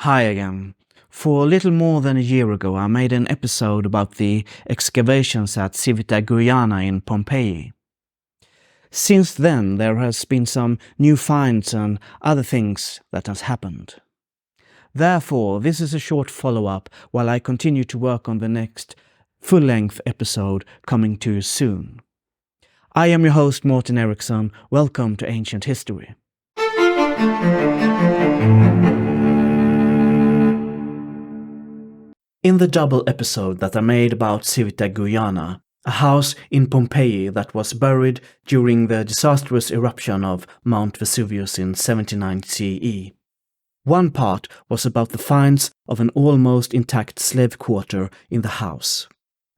Hi again. For a little more than a year ago, I made an episode about the excavations at Civita Giuliana in Pompeii. Since then, there has been some new finds and other things that has happened. Therefore, this is a short follow-up while I continue to work on the next full-length episode coming to you soon. I am your host, Morten Eriksson. Welcome to Ancient History. In the double episode that I made about Civita Giuliana, a house in Pompeii that was buried during the disastrous eruption of Mount Vesuvius in 79 CE. One part was about the finds of an almost intact slave quarter in the house,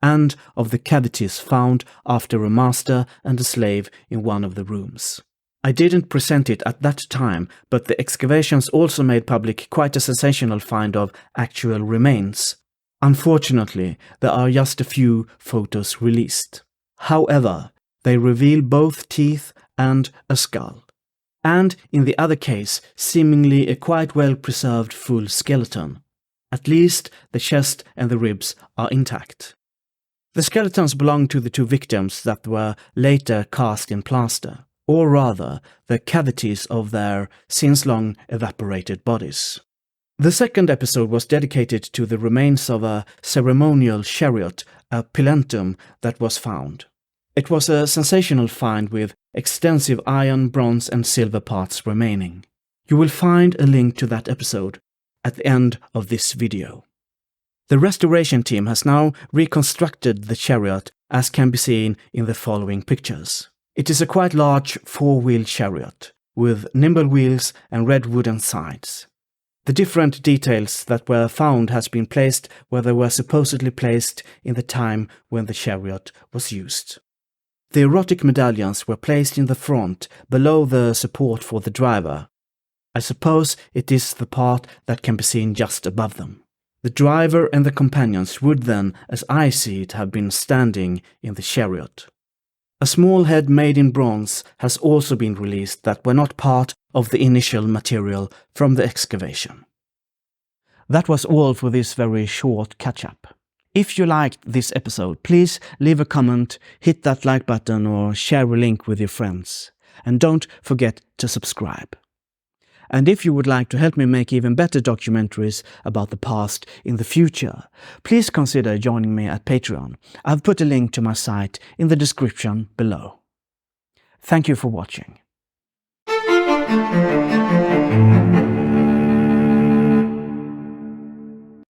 and of the cavities found after a master and a slave in one of the rooms. I didn't present it at that time, but the excavations also made public quite a sensational find of actual remains. Unfortunately, there are just a few photos released. However, they reveal both teeth and a skull. And in the other case, seemingly a quite well-preserved full skeleton. At least the chest and the ribs are intact. The skeletons belong to the two victims that were later cast in plaster, or rather, the cavities of their since long evaporated bodies. The second episode was dedicated to the remains of a ceremonial chariot, a pilentum, that was found. It was a sensational find with extensive iron, bronze and silver parts remaining. You will find a link to that episode at the end of this video. The restoration team has now reconstructed the chariot, as can be seen in the following pictures. It is a quite large four-wheel chariot, with nimble wheels and red wooden sides. The different details that were found has been placed where they were supposedly placed in the time when the chariot was used. The erotic medallions were placed in the front, below the support for the driver. I suppose it is the part that can be seen just above them. The driver and the companions would then, as I see it, have been standing in the chariot. A small head made in bronze has also been released that were not part of the initial material from the excavation. That was all for this very short catch-up. If you liked this episode, please leave a comment, hit that like button or share a link with your friends. And don't forget to subscribe. And if you would like to help me make even better documentaries about the past in the future, please consider joining me at Patreon. I've put a link to my site in the description below. Thank you for watching.